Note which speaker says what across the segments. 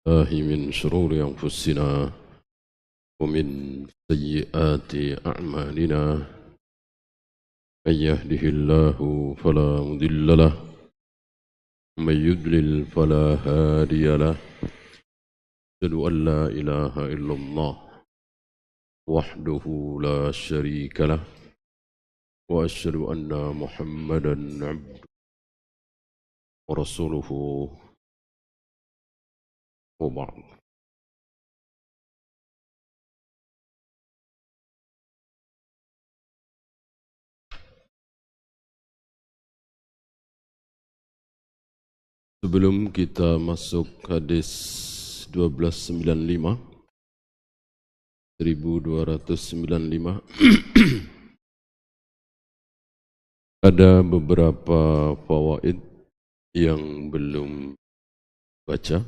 Speaker 1: الله من شرور أنفسنا ومن سيئات أعمالنا من يهده الله فلا مضل له ومن يضلل فلا هادي له أشهد أن لا إله إلا الله وحده لا شريك له وأشهد أن محمدا عبده ورسوله وبعد. Sebelum kita masuk hadis 1295 ada beberapa fawaid yang belum baca.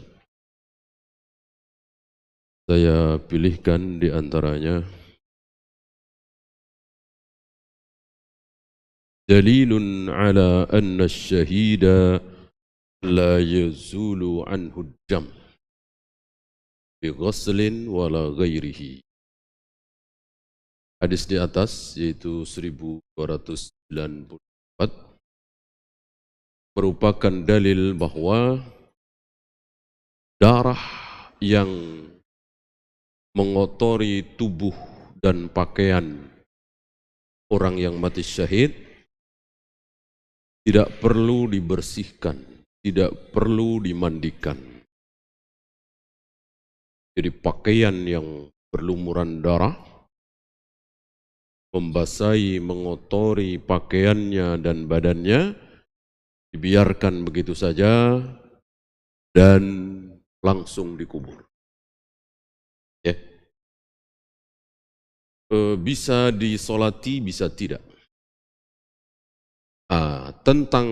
Speaker 1: Saya pilihkan di antaranya dalilun ala anna syahida la yazulu anhu dam bi ghuslin wala ghairihi. Hadis di atas yaitu 1294 merupakan dalil bahwa darah yang mengotori tubuh dan pakaian orang yang mati syahid tidak perlu dibersihkan, tidak perlu dimandikan. Jadi pakaian yang berlumuran darah, membasahi, mengotori pakaiannya dan badannya, dibiarkan begitu saja dan langsung dikubur. Ya. Bisa disolati, bisa tidak. Tentang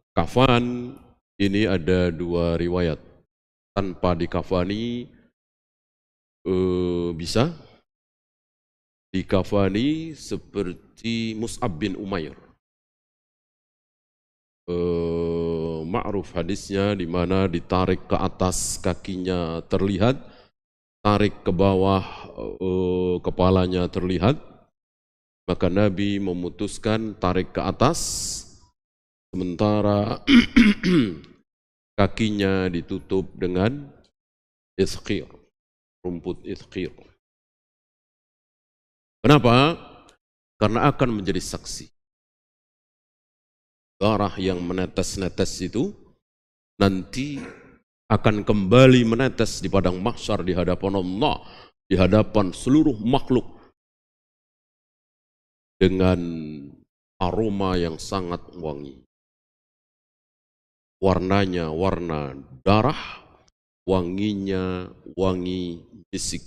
Speaker 1: kafan ini ada dua riwayat. Tanpa dikafani bisa, dikafani seperti Mus'ab bin Umair. Ma'ruf hadisnya di mana ditarik ke atas kakinya terlihat, tarik ke bawah kepalanya terlihat, maka Nabi memutuskan tarik ke atas sementara kakinya ditutup dengan ithqir, rumput ithqir. Kenapa? Karena akan menjadi saksi. Darah yang menetes-netes itu nanti akan kembali menetes di padang mahsyar di hadapan Allah, di hadapan seluruh makhluk dengan aroma yang sangat wangi. Warnanya warna darah, wanginya wangi misik,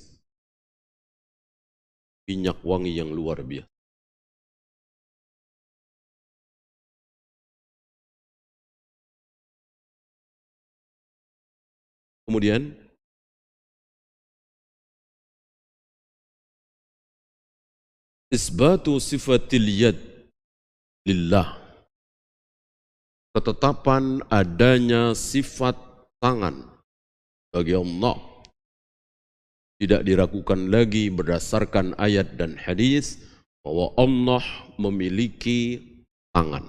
Speaker 1: minyak wangi yang luar biasa. Kemudian isbatu sifatil yad lillah, ketetapan adanya sifat tangan bagi Allah tidak diragukan lagi berdasarkan ayat dan hadis bahwa Allah memiliki tangan.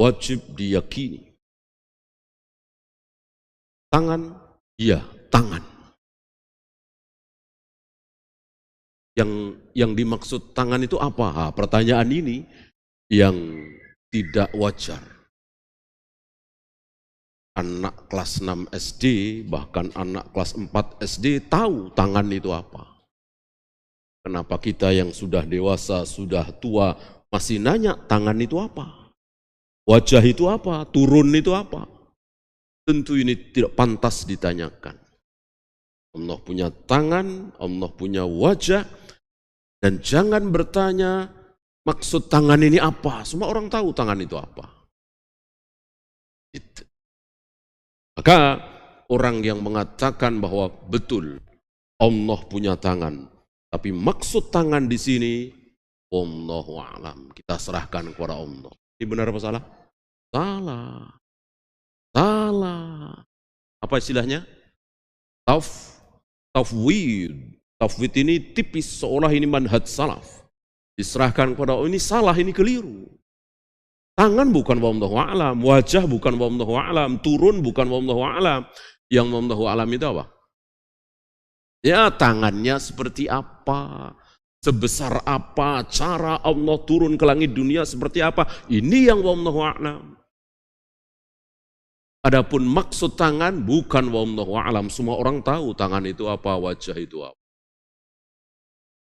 Speaker 1: Wajib diyakini. Tangan, ya tangan. Yang dimaksud tangan itu apa? Pertanyaan ini yang tidak wajar. Anak kelas 6 SD, bahkan anak kelas 4 SD tahu tangan itu apa. Kenapa kita yang sudah dewasa, sudah tua, masih nanya tangan itu apa? Wajah itu apa? Turun itu apa? Tentu ini tidak pantas ditanyakan. Allah punya tangan, Allah punya wajah, dan jangan bertanya maksud tangan ini apa. Semua orang tahu tangan itu apa. Itu. Maka orang yang mengatakan bahwa betul Allah punya tangan, tapi maksud tangan di sini wallahu a'lam, kita serahkan kepada Allah. Ini benar apa salah? Salah. Salah. Apa istilahnya? Tafwid. Tafwid ini tipis seolah ini manhaj salaf. Diserahkan kepada ini salah, ini keliru. Tangan bukan wallahu a'lam, wajah bukan wallahu a'lam, turun bukan wallahu a'lam. Yang wallahu a'lam itu apa? Ya, tangannya seperti apa? Sebesar apa? Cara Allah turun ke langit dunia seperti apa? Ini yang wallahu a'lam. Adapun maksud tangan bukan wallahu a'lam. Semua orang tahu tangan itu apa, wajah itu apa.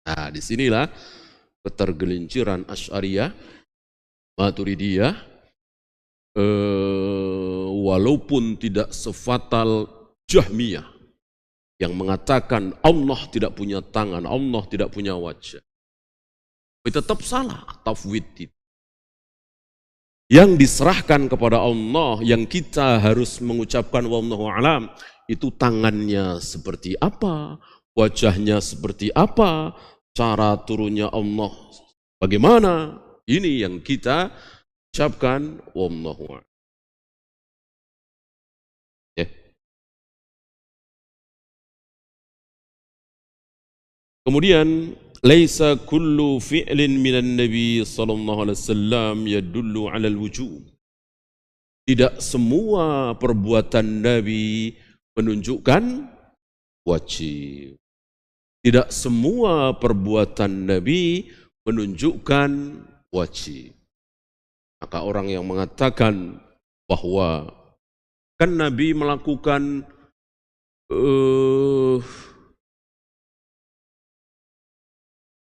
Speaker 1: Nah, disinilah ketergelinciran Asy'ariyah, Maturidiyah, walaupun tidak sefatal Jahmiyah yang mengatakan Allah tidak punya tangan, Allah tidak punya wajah. Tapi tetap salah tafwid itu. Yang diserahkan kepada Allah, yang kita harus mengucapkan wallahu a'lam, itu tangannya seperti apa, wajahnya seperti apa, cara turunnya Allah bagaimana, ini yang kita ucapkan wallahu a'lam. Ya. Kemudian laisa kullu fi'lin minan nabi sallallahu alaihi wasallam yadullu 'ala al-wujub. Tidak semua perbuatan Nabi menunjukkan wajib. Tidak semua perbuatan Nabi menunjukkan wajib. Maka orang yang mengatakan bahwa kan Nabi melakukan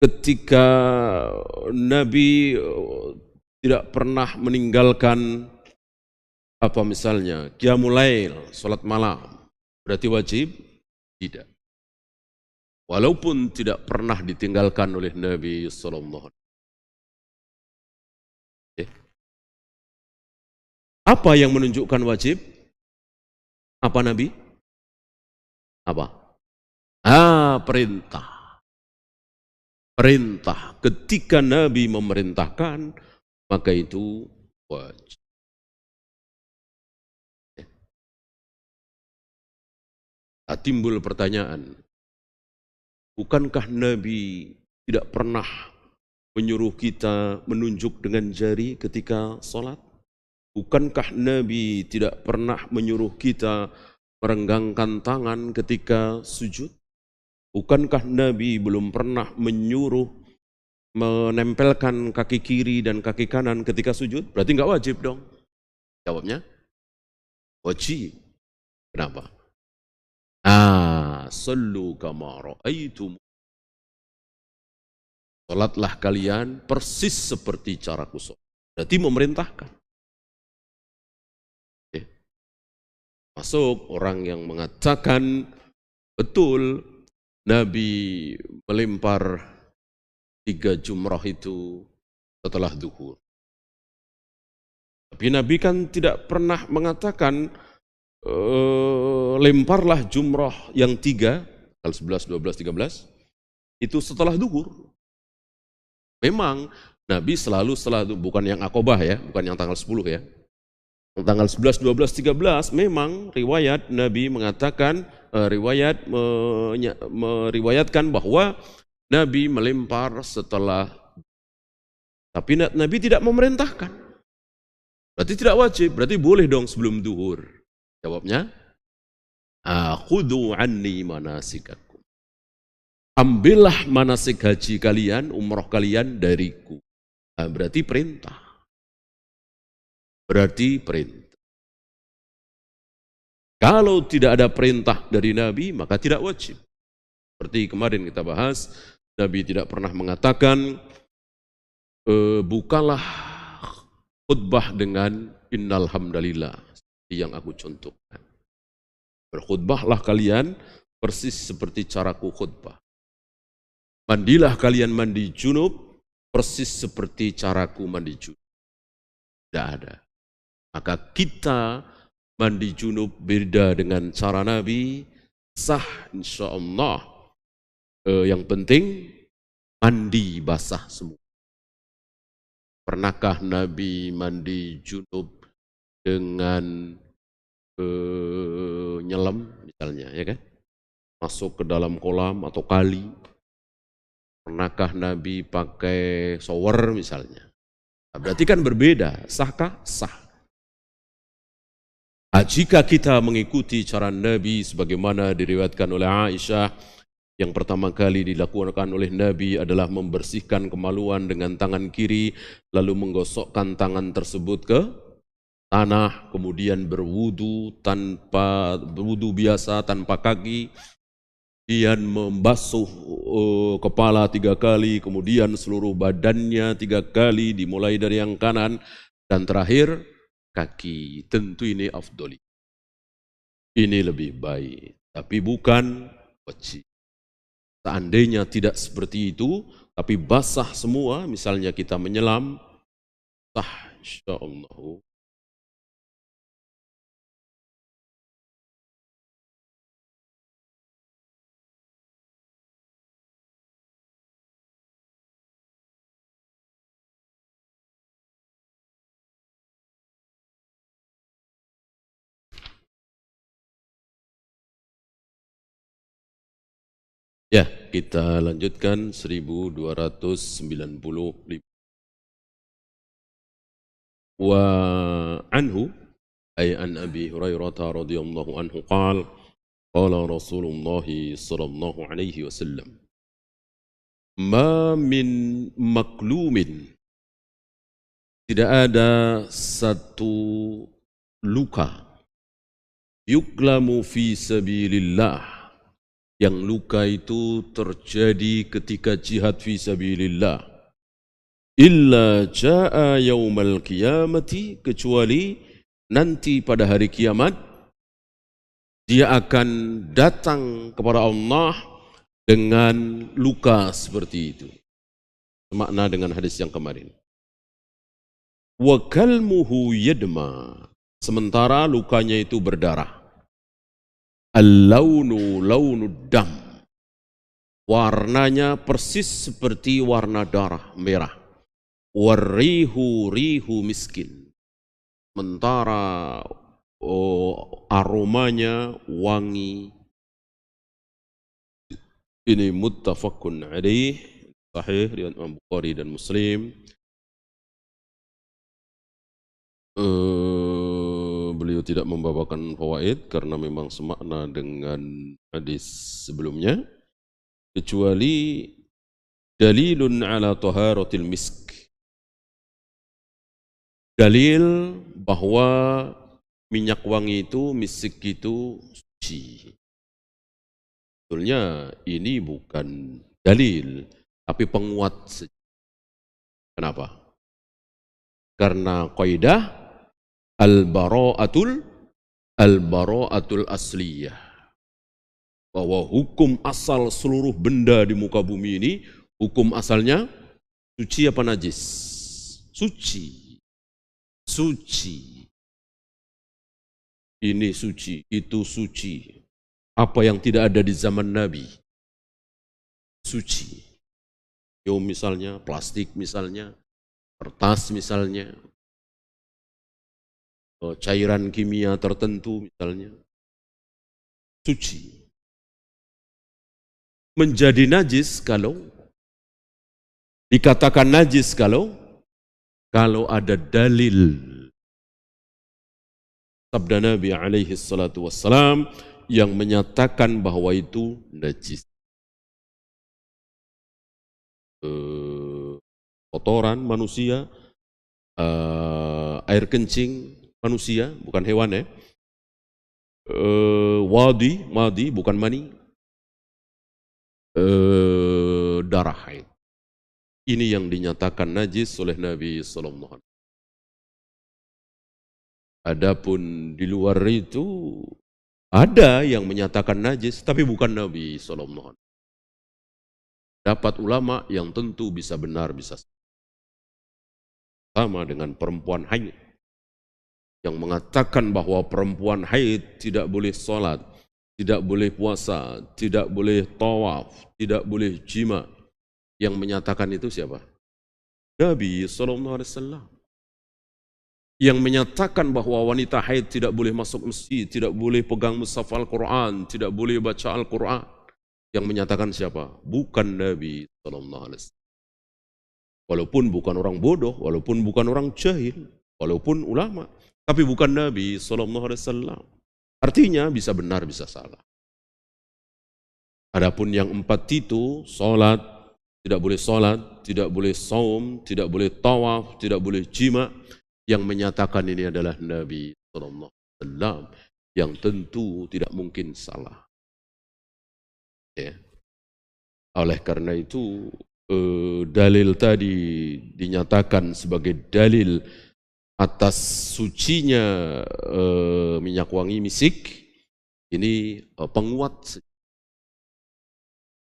Speaker 1: ketika Nabi tidak pernah meninggalkan apa misalnya qiyamul lail, salat malam, berarti wajib? Tidak. Walaupun tidak pernah ditinggalkan oleh Nabi sallallahu alaihi wasallam. Apa yang menunjukkan wajib? Apa Nabi? Apa? Perintah. Perintah. Ketika Nabi memerintahkan, maka itu wajib. Timbul pertanyaan, bukankah Nabi tidak pernah menyuruh kita menunjuk dengan jari ketika sholat? Bukankah Nabi tidak pernah menyuruh kita merenggangkan tangan ketika sujud? Bukankah Nabi belum pernah menyuruh menempelkan kaki kiri dan kaki kanan ketika sujud? Berarti enggak wajib dong. Jawabnya wajib. Kenapa? Sallu kama ra'aitum. Salatlah kalian persis seperti caraku sholat. Berarti memerintahkan. Masuk orang yang mengatakan betul Nabi melempar 3 jumrah itu setelah zuhur. Tapi Nabi kan tidak pernah mengatakan lemparlah jumrah yang 3, tanggal 11, 12, 13, itu setelah zuhur. Memang Nabi selalu bukan yang Aqobah ya, bukan yang tanggal 10 ya. Tanggal 11, 12, 13 memang riwayat Nabi mengatakan, meriwayatkan bahwa Nabi melempar setelah, tapi Nabi tidak memerintahkan. Berarti tidak wajib, berarti boleh dong sebelum zuhur. Jawabnya, khudhu anni manasikakum. Ambillah manasik haji kalian, umroh kalian dariku. Berarti perintah. Berarti perintah. Kalau tidak ada perintah dari Nabi, maka tidak wajib. Seperti kemarin kita bahas, Nabi tidak pernah mengatakan, bukalah khutbah dengan innal hamdalillah, yang aku contohkan. Berkhutbahlah kalian persis seperti caraku khutbah. Mandilah kalian mandi junub persis seperti caraku mandi junub. Tidak ada. Maka kita mandi junub beda dengan cara Nabi, sah insya Allah. Yang penting mandi basah semua. Pernahkah Nabi mandi junub dengan nyelam misalnya, ya kan? Masuk ke dalam kolam atau kali. Pernahkah Nabi pakai shower misalnya? Nah, berarti kan berbeda, sahkah? Sah. Nah, jika kita mengikuti cara Nabi sebagaimana diriwayatkan oleh Aisyah, yang pertama kali dilakukan oleh Nabi adalah membersihkan kemaluan dengan tangan kiri, lalu menggosokkan tangan tersebut ke tanah, kemudian berwudu tanpa berwudu biasa tanpa kaki, kemudian membasuh kepala 3 kali, kemudian seluruh badannya 3 kali, dimulai dari yang kanan, dan terakhir kaki. Tentu ini afdoli. Ini lebih baik, tapi bukan wajib. Seandainya tidak seperti itu, tapi basah semua, misalnya kita menyelam, sah insyaallah. Ya, kita lanjutkan 1295. Wa anhu ay an Abi Hurairah radhiyallahu anhu qala Rasulullah sallallahu alaihi wasallam ma min maklumin, tidak ada satu luka yuklamu fi sabilillah, yang luka itu terjadi ketika jihad fi sabilillah, illa jaa yaumal qiyamati, kecuali nanti pada hari kiamat dia akan datang kepada Allah dengan luka seperti itu. Semakna dengan hadis yang kemarin. Wa kalmuhu yadma, sementara lukanya itu berdarah. Al-launu launud dam, warnanya persis seperti warna darah merah. Warrihu rihu miskin, sementara aromanya wangi. Ini muttafaqun alaih, sahih riwayat Imam Bukhari dan Muslim. Beliau tidak membawakan fawaid karena memang semakna dengan hadis sebelumnya, kecuali dalilun ala taharatil misk, dalil bahwa minyak wangi itu, misik itu suci. Sebetulnya ini bukan dalil, tapi penguat saja. Kenapa? Karena kaidah al-bara'atul asliyah, bahwa hukum asal seluruh benda di muka bumi ini, hukum asalnya suci apa najis? Suci. Suci. Ini suci, itu suci. Apa yang tidak ada di zaman Nabi? Suci. Yo misalnya, plastik misalnya, kertas misalnya, cairan kimia tertentu misalnya, suci. Menjadi najis kalau dikatakan najis kalau ada dalil. Sabda Nabi alaihi salatu wassalam yang menyatakan bahwa itu najis. Kotoran manusia, air kencing manusia, bukan hewan ya. Wadi bukan mani. Darah haid. Ini yang dinyatakan najis oleh Nabi sallallahu alaihi wasallam. Adapun di luar itu ada yang menyatakan najis, tapi bukan Nabi sallallahu alaihi wasallam. Dapat ulama yang tentu bisa benar, bisa sama dengan perempuan haid yang mengatakan bahwa perempuan haid tidak boleh sholat, tidak boleh puasa, tidak boleh tawaf, tidak boleh jima. Yang menyatakan itu siapa? Nabi sallallahu alaihi wasallam. yang menyatakan bahwa wanita haid tidak boleh masuk masjid, tidak boleh pegang mushaf Al-Quran, tidak boleh baca Al-Quran. Yang menyatakan siapa? Bukan Nabi SAW. Walaupun bukan orang bodoh, walaupun bukan orang jahil, walaupun ulama, tapi bukan Nabi SAW. Artinya bisa benar, bisa salah. Adapun yang 4 itu, sholat, tidak boleh sholat, tidak boleh saum, tidak boleh tawaf, tidak boleh jima. Yang menyatakan ini adalah Nabi SAW, yang tentu tidak mungkin salah. Ya. Oleh karena itu, dalil tadi dinyatakan sebagai dalil atas sucinya minyak wangi misik, ini penguat.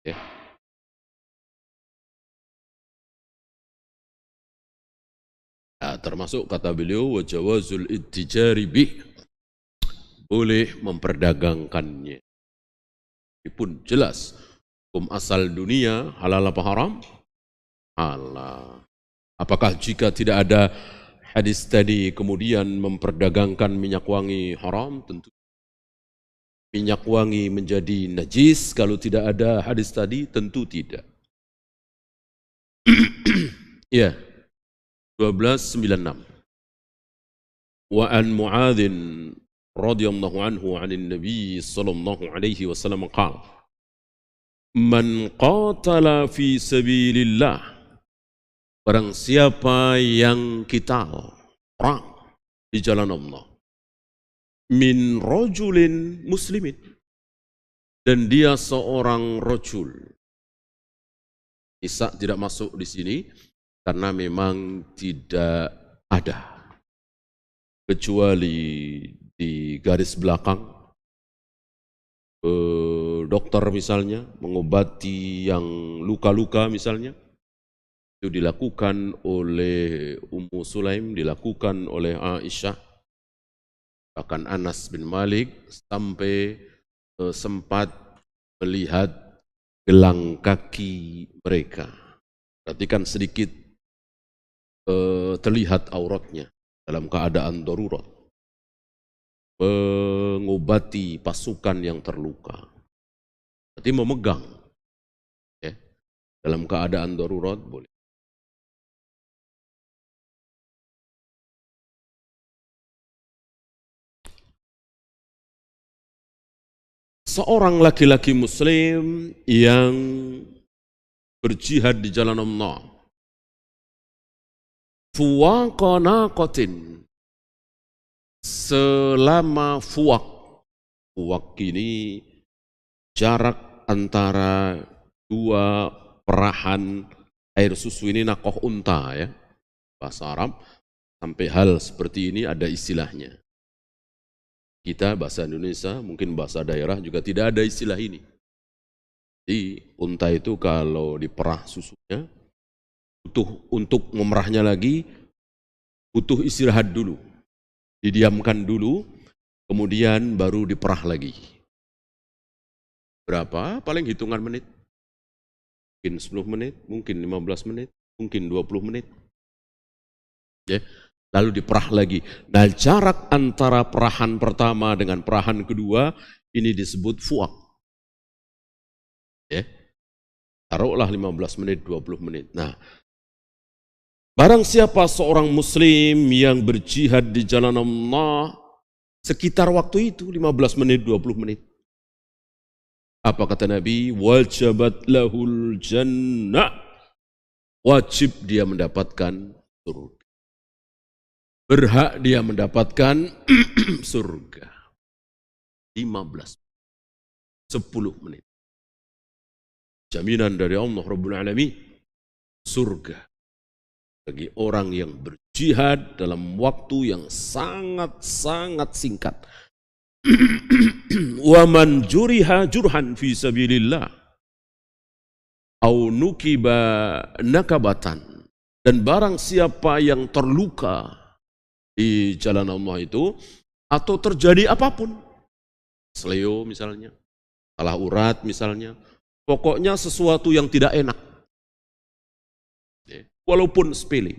Speaker 1: Ya. Nah, termasuk kata beliau wajawazul ittijari bih, boleh memperdagangkannya. Ini pun jelas hukum asal dunia halal apa haram? Halal. Apakah jika tidak ada hadis tadi kemudian memperdagangkan minyak wangi haram? Tentu. Minyak wangi menjadi najis kalau tidak ada hadis tadi? Tentu tidak. Ya. 1296. Wa an Mu'adzin radhiyallahu anhu 'anil Nabi sallallahu alaihi wasallam qala man qatala fi sabilillah, barang siapa yang qital, perang di jalan Allah, min rajulin muslimin, dan dia seorang rajul. Nisa tidak masuk di sini karena memang tidak ada, kecuali di garis belakang dokter misalnya mengobati yang luka-luka misalnya, itu dilakukan oleh Ummu Sulaim, dilakukan oleh Aisyah, bahkan Anas bin Malik sampai sempat melihat gelang kaki mereka. Perhatikan sedikit, terlihat auratnya dalam keadaan darurat, mengobati pasukan yang terluka. Berarti memegang, ya, dalam keadaan darurat boleh. Seorang laki-laki muslim yang berjihad di jalan Allah, fuwaqa naqatin, selama fuwak. Fuwak ini jarak antara 2 perahan air susu, ini nakoh unta ya, bahasa Arab. Sampai hal seperti ini ada istilahnya. Kita bahasa Indonesia, mungkin bahasa daerah juga tidak ada istilah ini. Jadi unta itu kalau diperah susunya, butuh untuk memerahnya lagi, butuh istirahat dulu. Didiamkan dulu, kemudian baru diperah lagi. Berapa? Paling hitungan menit. Mungkin 10 menit, mungkin 15 menit, mungkin 20 menit. Ya. Lalu diperah lagi. Nah, jarak antara perahan pertama dengan perahan kedua ini disebut fuak. Ya. Taruhlah 15 menit, 20 menit. Nah, barang siapa seorang muslim yang berjihad di jalan Allah sekitar waktu itu 15 menit, 20 menit. Apa kata Nabi? Wajabat lahul jannah. Wajib dia mendapatkan surga. Berhak dia mendapatkan surga. 15, 10 menit. Jaminan dari Allah Rabbul Alamin, surga bagi orang yang berjihad dalam waktu yang sangat-sangat singkat. Wa man juriha jurhan fi sabilillah au nukiba nakabatan, dan barang siapa yang terluka di jalan Allah itu, atau terjadi apapun, seleo misalnya, salah urat misalnya, pokoknya sesuatu yang tidak enak, walaupun sepele,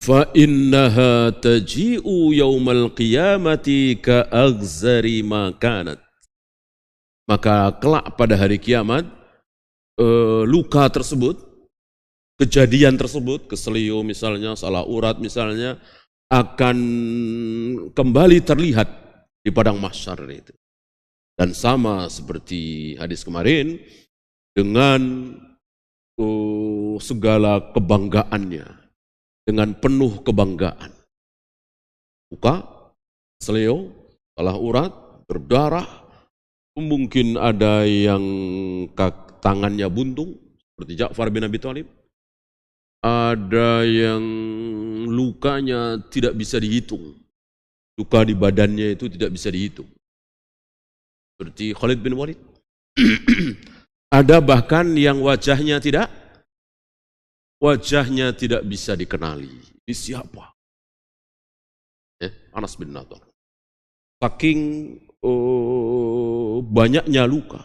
Speaker 1: fa innaha taji'u yaumal qiyamati ka aghzari ma kanat. Maka kelak pada hari kiamat, luka tersebut, kejadian tersebut, keselio misalnya, salah urat misalnya, akan kembali terlihat di padang mahsyar itu. Dan sama seperti hadis kemarin, dengan segala kebanggaannya, dengan penuh kebanggaan. Luka, keselio, salah urat, berdarah, mungkin ada yang tangannya buntung, seperti Ja'far bin Abi Thalib. Ada yang lukanya tidak bisa dihitung. Luka di badannya itu tidak bisa dihitung. Seperti Khalid bin Walid. Ada bahkan yang wajahnya tidak bisa dikenali. Ini siapa? Anas bin Nadhr. Saking banyaknya luka,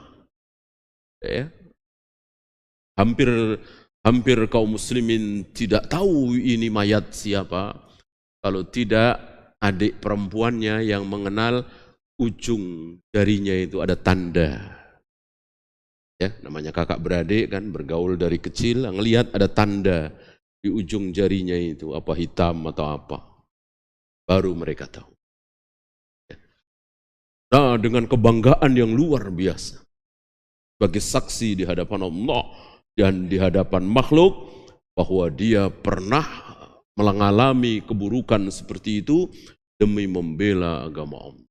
Speaker 1: hampir kaum muslimin tidak tahu ini mayat siapa, kalau tidak adik perempuannya yang mengenal ujung jarinya itu ada tanda. Ya, namanya kakak beradik kan, bergaul dari kecil, ngelihat ada tanda di ujung jarinya itu, apa hitam atau apa, baru mereka tahu. Nah, dengan kebanggaan yang luar biasa, sebagai saksi di hadapan Allah dan di hadapan makhluk, bahwa dia pernah mengalami keburukan seperti itu demi membela agama Allah.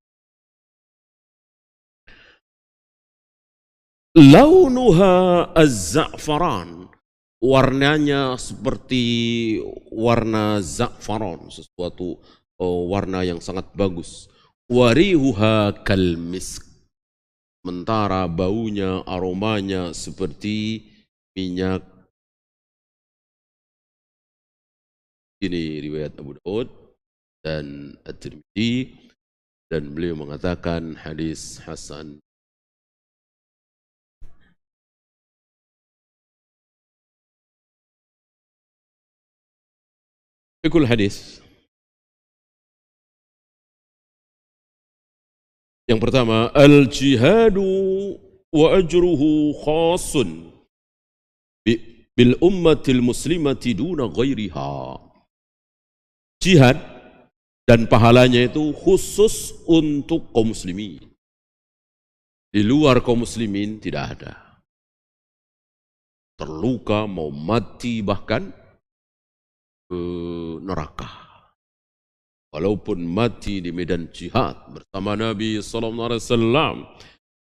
Speaker 1: Launuha az-za'faran, warnanya seperti warna za'faran, sesuatu warna yang sangat bagus. Warihuha kalmisk, sementara baunya, aromanya seperti minyak. Ini riwayat Abu Daud dan At-Tirmidzi, dan beliau mengatakan hadis hasan. Fikul hadis. Yang pertama, al-jihadu wa ajruhu khasun bil ummatil muslimati duna ghairiha. Jihad dan pahalanya itu khusus untuk kaum muslimin. Di luar kaum muslimin tidak ada. Terluka, mau mati, bahkan neraka. Walaupun mati di medan jihad bersama Nabi SAW,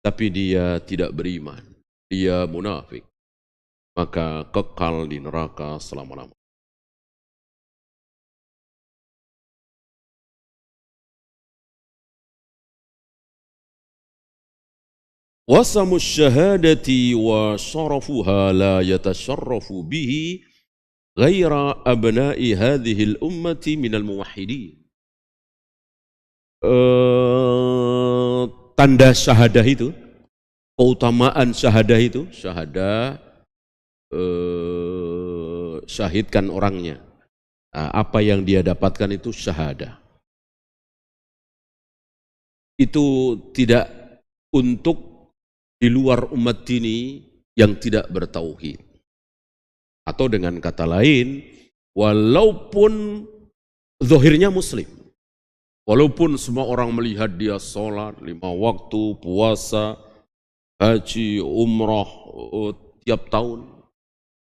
Speaker 1: tapi dia tidak beriman, dia munafik, maka kekal di neraka selama-lamanya. Wasamu syahadati wa syarafuha la yatasharrafu bihi ghaira abna'i hadhihi al-ummati minal muwahhidin. Tanda syahadah itu, keutamaan syahadah itu, syahadah syahidkan orangnya. Apa yang dia dapatkan itu syahadah. Itu tidak untuk di luar umat ini yang tidak bertauhid. Atau dengan kata lain, walaupun zahirnya muslim, walaupun semua orang melihat dia sholat 5 waktu, puasa, haji, umrah tiap tahun,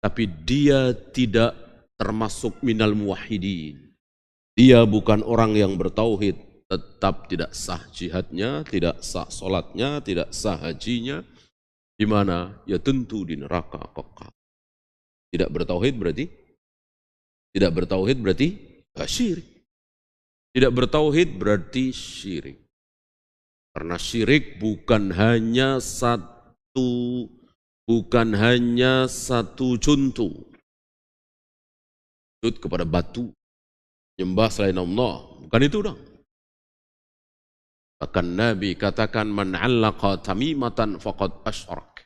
Speaker 1: tapi dia tidak termasuk minal muwahhidin. Dia bukan orang yang bertauhid, tetap tidak sah jihadnya, tidak sah sholatnya, tidak sah hajinya. Di mana? Ya tentu di neraka kekal. Tidak bertauhid berarti? Tidak bertauhid berarti syirik. Tidak bertauhid berarti syirik. Karena syirik bukan hanya satu contoh. Sujud kepada batu, nyembah selain Allah, bukan itu dong. Bahkan Nabi katakan, man 'allaqa tamimatan faqad asyrak.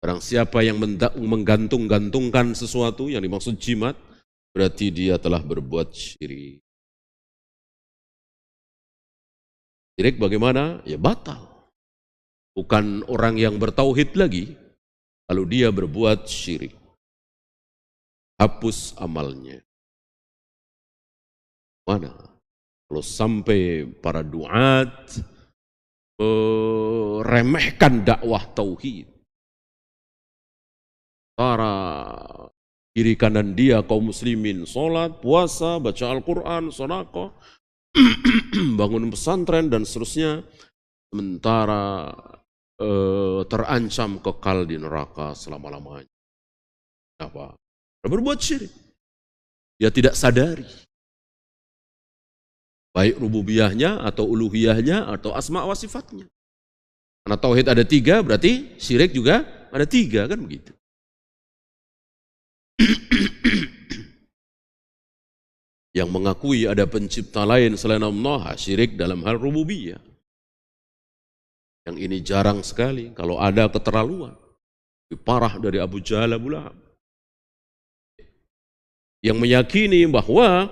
Speaker 1: Barang siapa yang menggantung-gantungkan sesuatu, yang dimaksud jimat, berarti dia telah berbuat syirik. Syirik bagaimana? Ya batal. Bukan orang yang bertauhid lagi, kalau dia berbuat syirik. Hapus amalnya. Mana? Kalau sampai para duat meremehkan dakwah tauhid, para kiri kanan dia kaum muslimin, sholat, puasa, baca Al-Quran, sedekah, bangun pesantren dan seterusnya, sementara terancam kekal di neraka selama-lamanya. Apa? Berbuat syirik. Dia tidak sadari. Baik rububiyahnya atau uluhiyahnya atau asma wa sifatnya. Karena tauhid ada 3, berarti syirik juga ada 3, kan begitu. Yang mengakui ada pencipta lain selain Allah, syirik dalam hal rububiyah. Yang ini jarang sekali, kalau ada keterlaluan. Lebih parah dari Abu Jahal, Abu Lahab. Yang meyakini bahwa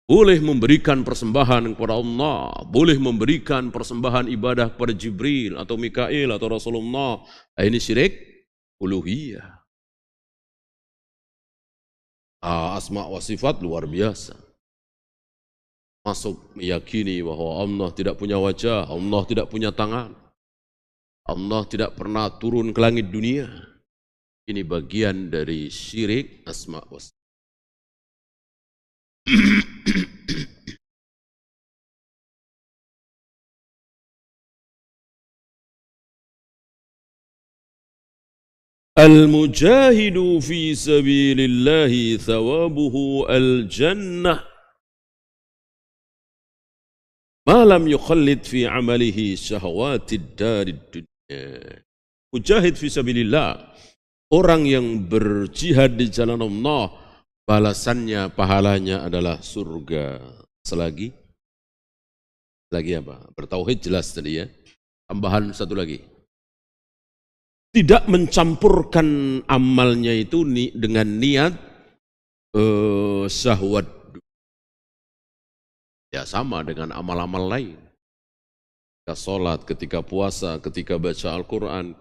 Speaker 1: boleh memberikan persembahan kepada Allah, boleh memberikan persembahan ibadah kepada Jibril atau Mikail atau Rasulullah. Ini syirik uluhiyah. Asma wa sifat luar biasa. Masuk meyakini bahwa Allah tidak punya wajah, Allah tidak punya tangan, Allah tidak pernah turun ke langit dunia. Ini bagian dari syirik asma wa sifat. Al-mujahidu fi sabilillahi thawabuhu al-jannah ma lam yukhallid fi amalihi syahwatid darid dunya. Mujahid fi sabilillah, orang yang berjihad di jalan Allah, balasannya, pahalanya adalah surga. Selagi apa? Bertauhid jelas tadi ya. Tambahan satu lagi. Tidak mencampurkan amalnya itu dengan niat syahwat. Ya sama dengan amal-amal lain. Ketika sholat, ketika puasa, ketika baca Al-Quran.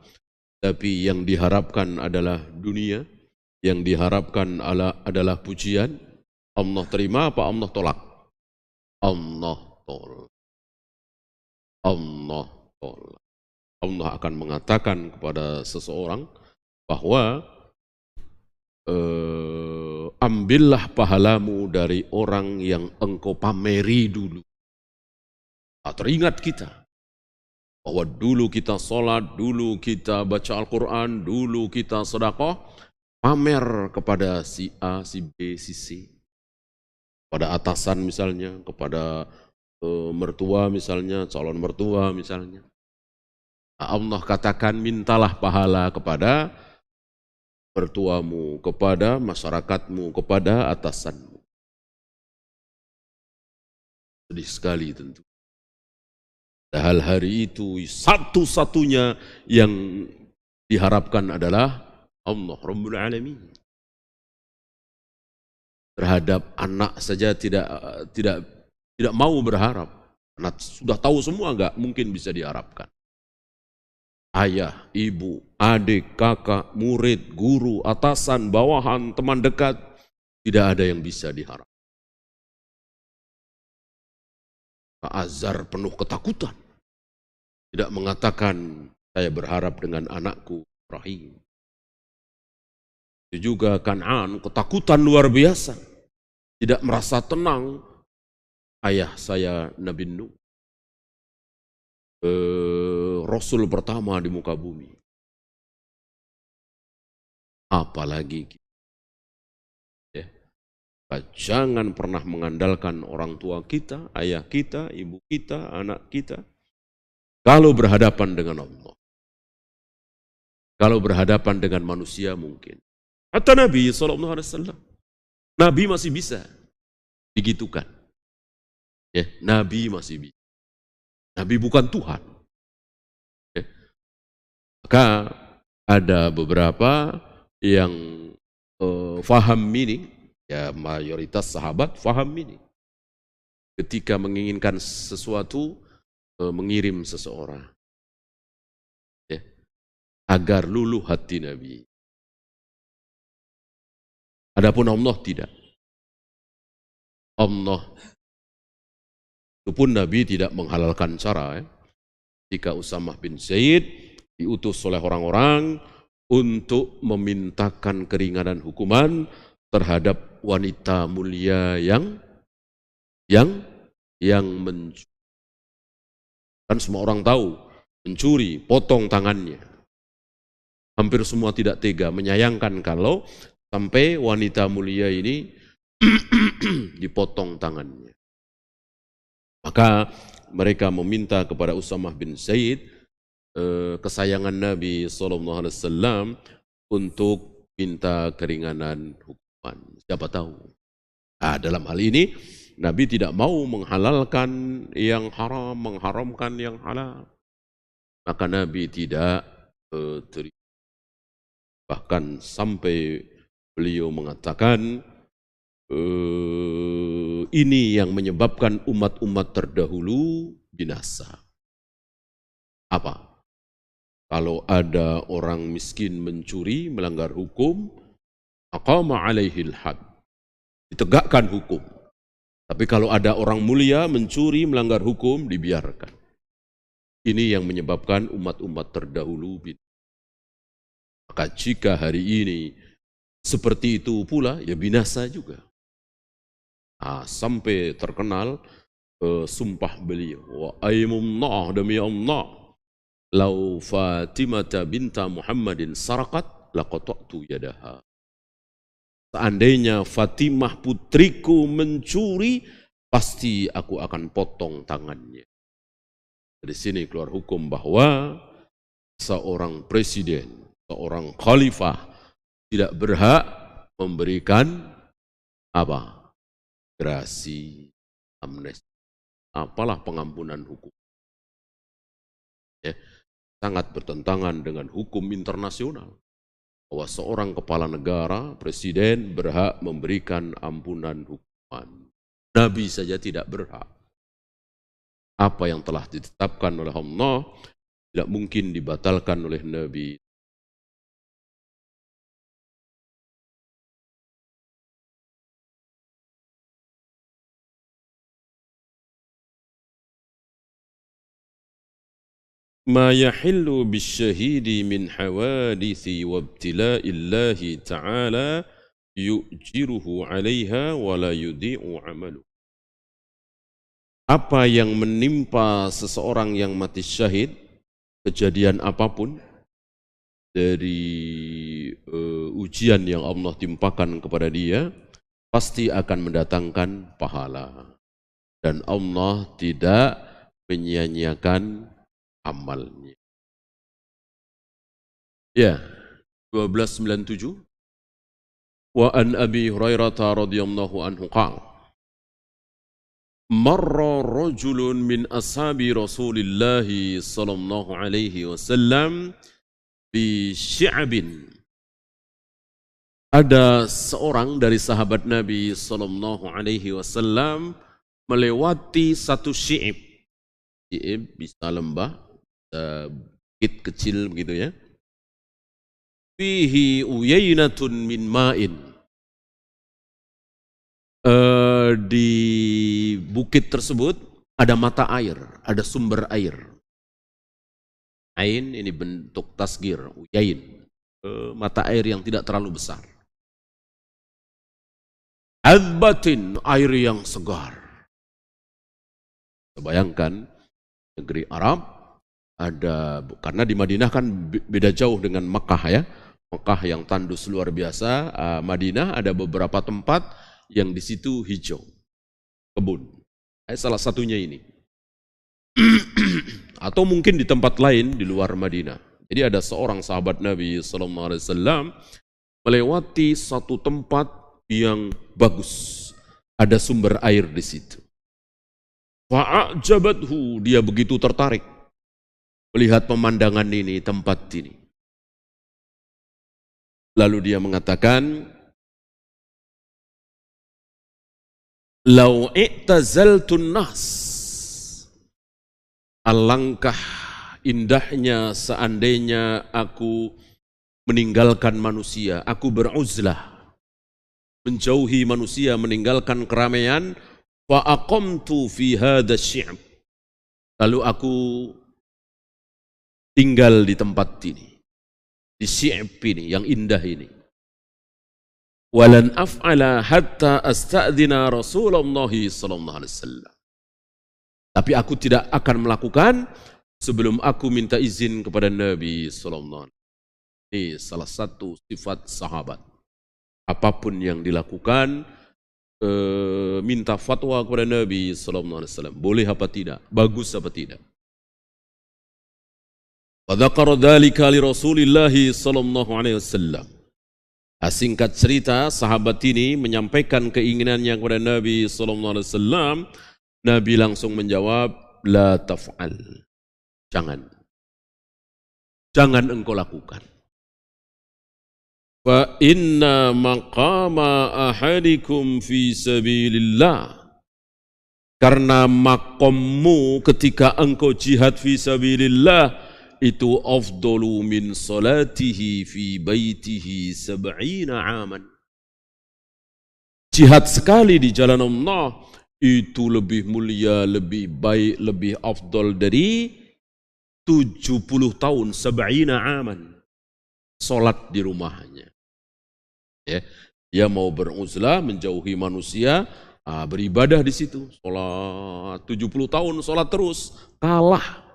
Speaker 1: Tapi yang diharapkan adalah dunia. Yang diharapkan adalah pujian. Allah terima apa Allah tolak? Allah tolak. Allah tolak. Allah akan mengatakan kepada seseorang bahwa ambillah pahalamu dari orang yang engkau pameri dulu. Teringat kita bahwa dulu kita sholat, dulu kita baca Al-Quran, dulu kita sedekah, pamer kepada si A, si B, si C. Pada atasan misalnya, kepada mertua misalnya, calon mertua misalnya. Allah katakan mintalah pahala kepada mertuamu, kepada masyarakatmu, kepada atasanmu. Sedih sekali tentu. Padahal hari itu satu-satunya yang diharapkan adalah Allah Rabbul Alamin. Terhadap anak saja tidak mau berharap. Karena sudah tahu semua enggak mungkin bisa diharapkan. Ayah, ibu, adik, kakak, murid, guru, atasan, bawahan, teman dekat, tidak ada yang bisa diharap. Azar penuh ketakutan. Tidak mengatakan, saya berharap dengan anakku, Ibrahim. Itu juga Kan'an, ketakutan luar biasa. Tidak merasa tenang, ayah saya Nabi Nuh. Rasul pertama di muka bumi. Apalagi ya. Jangan pernah mengandalkan orang tua kita, ayah kita, ibu kita, anak kita. Kalau berhadapan dengan Allah. Kalau berhadapan dengan manusia mungkin. Kata Nabi SAW. Nabi masih bisa digitukan. Ya, Nabi masih bisa. Nabi bukan Tuhan. Maka ada beberapa yang faham ini, Ya mayoritas sahabat faham ini. Ketika menginginkan sesuatu, mengirim seseorang. Ya, agar luluh hati Nabi. Adapun Allah tidak. Allah itu pun Nabi tidak menghalalkan cara. Jika Usamah bin Zaid diutus oleh orang-orang untuk memintakan keringanan hukuman terhadap wanita mulia yang mencuri. Kan semua orang tahu, mencuri, potong tangannya. Hampir semua tidak tega, menyayangkan kalau sampai wanita mulia ini dipotong tangannya. Maka mereka meminta kepada Usamah bin Zaid, kesayangan Nabi SAW, untuk minta keringanan hukuman. Siapa tahu. Nah, dalam hal ini, Nabi tidak mau menghalalkan yang haram, mengharamkan yang halal. Maka Nabi tidak terima. Bahkan sampai beliau mengatakan, ini yang menyebabkan umat-umat terdahulu binasa. Apa? Kalau ada orang miskin mencuri, melanggar hukum, aqama alaihil had, ditegakkan hukum. Tapi kalau ada orang mulia mencuri, melanggar hukum, dibiarkan. Ini yang menyebabkan umat-umat terdahulu binasa. Maka jika hari ini seperti itu pula, ya binasa juga. Sampai terkenal sumpah beliau, wa aimullah, demi Allah, lau Fatimah binta Muhammadin sarakat laqata'tu yadaha. Seandainya Fatimah putriku mencuri, pasti aku akan potong tangannya. Dari sini keluar hukum bahwa seorang presiden, seorang khalifah tidak berhak memberikan apa? Gerasi, amnesti, apalah pengampunan hukum. Ya, sangat bertentangan dengan hukum internasional. Bahwa seorang kepala negara, presiden berhak memberikan ampunan hukuman. Nabi saja tidak berhak. Apa yang telah ditetapkan oleh Allah tidak mungkin dibatalkan oleh Nabi. ما يحل بالشهيد من حوادث وابتلاء الله تعالى يؤجره عليها ولا يضيع عمله. Apa yang menimpa seseorang yang mati syahid, kejadian apapun dari ujian yang Allah timpakan kepada dia, pasti akan mendatangkan pahala. Dan Allah tidak menyia-nyiakan amalnya. Ya, 1297. Wa an Abi Hurairah radhiyallahu anhu qala marra rajulun min ashabi Rasulillah sallallahu alaihi wasallam bi syi'abin. Ada seorang dari sahabat Nabi sallallahu alaihi wasallam melewati satu syi'ib. Syi'ib bisa lembah, bukit kecil begitu ya. Fihi uyainatun min ma'in. Di bukit tersebut ada mata air, ada sumber air. Ain ini bentuk tasgir, uyain, mata air yang tidak terlalu besar. Azbatin, air yang segar. Bayangkan negeri Arab ada, karena di Madinah kan beda jauh dengan Mekah ya. Mekah yang tandus luar biasa, Madinah ada beberapa tempat yang di situ hijau, kebun. Salah satunya ini. Atau mungkin di tempat lain di luar Madinah. Jadi ada seorang sahabat Nabi SAW melewati satu tempat yang bagus. Ada sumber air di situ. Fa'ajabathu, dia begitu tertarik melihat pemandangan ini, tempat ini. Lalu dia mengatakan, Lau i'tazaltun nas, alangkah indahnya seandainya aku meninggalkan manusia, aku beruzlah, menjauhi manusia, meninggalkan keramaian, fa aqamtu fi hadzal syi'b, lalu aku tinggal di tempat ini, di syi'b ini yang indah ini. Walan af'ala hatta asta'dzina Rasulullah sallallahu alaihi wasallam. Tapi aku tidak akan melakukan sebelum aku minta izin kepada Nabi sallallahu alaihi wasallam. Ini salah satu sifat sahabat. Apapun yang dilakukan, minta fatwa kepada Nabi sallallahu alaihi wasallam. Boleh apa tidak? Bagus apa tidak? Wa dzakara dzalika li Rasulillah sallallahu alaihi wasallam. Singkat cerita, sahabat ini menyampaikan keinginannya kepada Nabi sallallahu alaihi wasallam. Nabi langsung menjawab, la taf'al. Jangan. Jangan engkau lakukan. Fa inna maqama ahadikum fi sabilillah. Karena makommu ketika engkau jihad fi sabilillah itu afdalu min salatihi fi baitihi 70 aman. Jihad sekali di jalan Allah itu lebih mulia, lebih baik, lebih afdal dari 70 tahun, 70 aman. Salat di rumahnya. Ya, dia mau beruzlah, menjauhi manusia, beribadah di situ. Salat 70 tahun, salat terus, kalah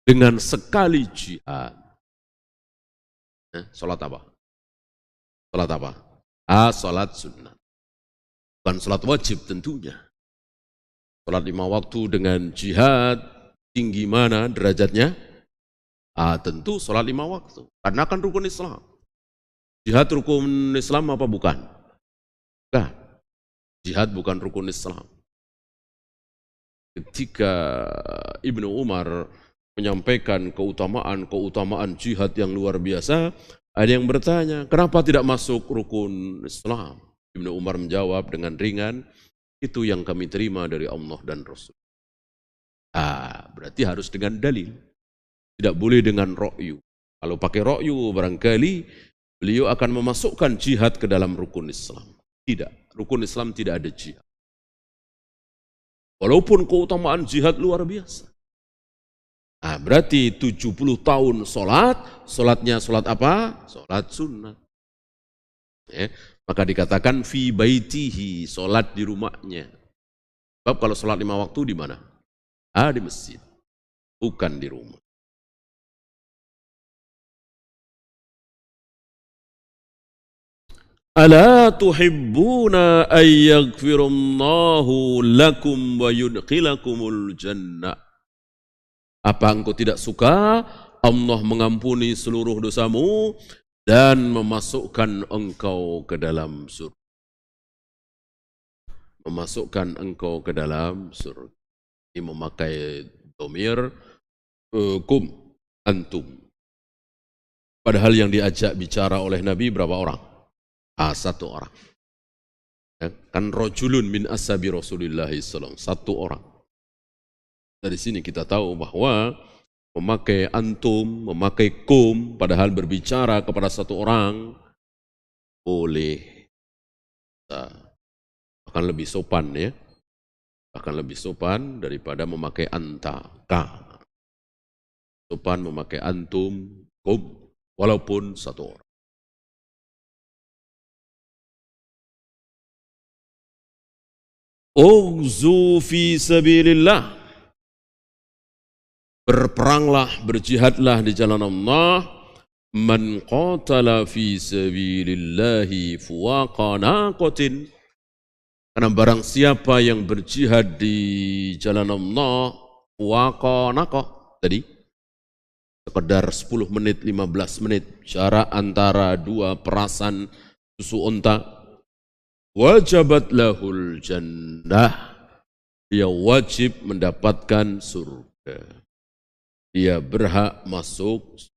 Speaker 1: dengan sekali jihad. Salat apa? Salat apa? Salat sunnah. Bukan salat wajib tentunya. Salat 5 waktu dengan jihad, tinggi mana derajatnya? Tentu salat 5 waktu. Karena kan rukun Islam. Jihad rukun Islam apa bukan? Bukan. Jihad bukan rukun Islam. Ketika Ibnu Umar menyampaikan keutamaan jihad yang luar biasa, ada yang bertanya, kenapa tidak masuk rukun Islam? Ibnu Umar menjawab dengan ringan, itu yang kami terima dari Allah dan Rasul. Berarti harus dengan dalil. Tidak boleh dengan ra'yu. Kalau pakai ra'yu barangkali beliau akan memasukkan jihad ke dalam rukun Islam. Tidak, rukun Islam tidak ada jihad. Walaupun keutamaan jihad luar biasa. Berarti 70 tahun solatnya solat apa? Solat sunnah. Maka dikatakan fi baitihi, solat di rumahnya. Sebab kalau solat 5 waktu di mana? Di masjid, bukan di rumah. Ala tuhibbuna ayyaghfirullahu lakum wa yudkhilakumul jannah. Apa engkau tidak suka Allah mengampuni seluruh dosamu dan memasukkan engkau ke dalam surga? Memasukkan engkau ke dalam surga. Ini memakai dhamir kum, antum. Padahal yang diajak bicara oleh Nabi berapa orang? 1 orang. Kan rajulun min ashabi Rasulillah sallallahu, 1 orang. Dari sini kita tahu bahwa memakai antum, memakai kum, padahal berbicara kepada 1 orang, boleh. Akan lebih sopan ya. Akan lebih sopan daripada memakai anta, ka. Sopan memakai antum, kum, walaupun 1 orang. Ughzu fi sabilillah. Berperanglah, berjihadlah di jalan Allah. Man qatala fi sabilillahi fuwaqa naqatin. Karena barang siapa yang berjihad di jalan Allah, fuwaqa naqah. Tadi sekedar 10 menit, 15 menit jarak antara 2 perasan susu unta, wajabat lahul jannah. Dia wajib mendapatkan surga. Dia berhak masuk.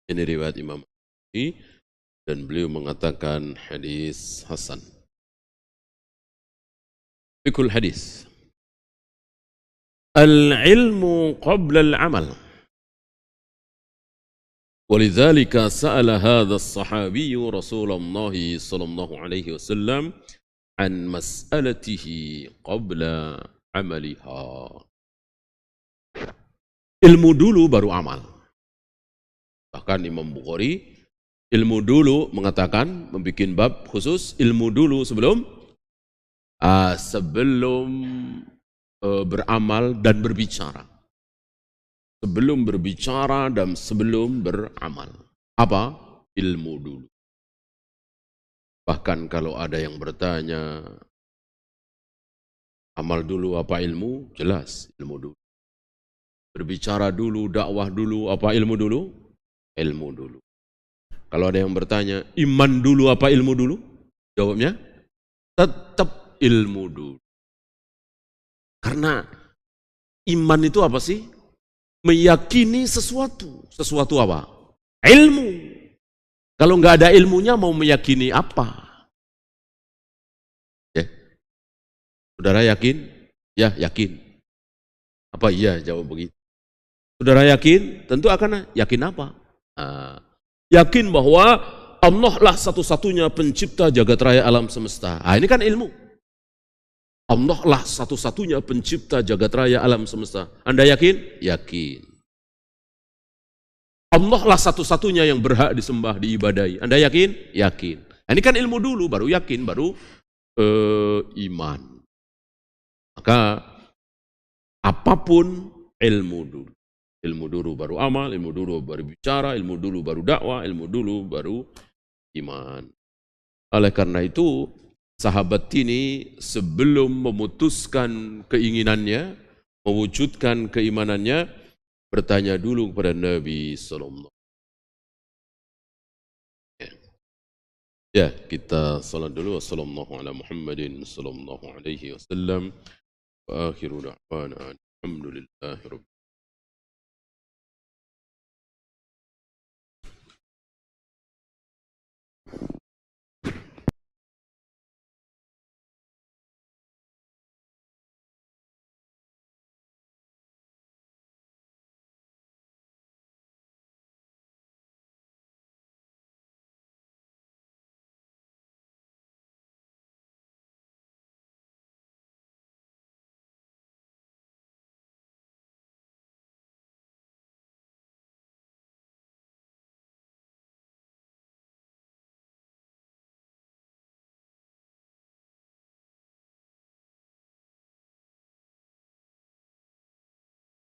Speaker 1: Ini riwayat Imam Bukhari dan beliau mengatakan hadis hasan. Fikul hadis. Al-ilmu qabla al-amal. ولذلك سأل هذا الصحابي رسول الله صلى الله عليه وسلم عن مسألته قبل عملها. Ilmu dulu baru amal. Bahkan Imam Bukhari ilmu dulu mengatakan, membuat bab khusus ilmu dulu sebelum beramal dan berbicara. Sebelum berbicara dan sebelum beramal. Apa? Ilmu dulu. Bahkan kalau ada yang bertanya, amal dulu apa ilmu? Jelas, ilmu dulu. Berbicara dulu, dakwah dulu, apa ilmu dulu? Ilmu dulu. Kalau ada yang bertanya, iman dulu apa ilmu dulu? Jawabnya, tetap ilmu dulu. Karena iman itu apa sih? Meyakini sesuatu. Sesuatu apa? Ilmu. Kalau nggak ada ilmunya mau meyakini apa? Ya. Saudara yakin? Ya, yakin. Apa iya jawab begitu? Saudara yakin? Tentu akan yakin apa? Yakin bahwa Allah lah satu-satunya pencipta jagat raya alam semesta. Ini kan ilmu. Allah lah satu-satunya pencipta jagat raya alam semesta. Anda yakin? Yakin. Allah lah satu-satunya yang berhak disembah, diibadahi. Anda yakin? Yakin. Ini kan ilmu dulu, baru yakin, baru iman. Maka apapun ilmu dulu. Ilmu dulu baru amal, ilmu dulu baru bicara, ilmu dulu baru dakwah, ilmu dulu baru iman. Oleh karena itu, sahabat ini sebelum memutuskan keinginannya, mewujudkan keimanannya, bertanya dulu kepada Nabi SAW. Ya, kita salat dulu. Wassalamualaikum warahmatullahi wabarakatuh. Wa akhiru da'wana alhamdulillahi rabbil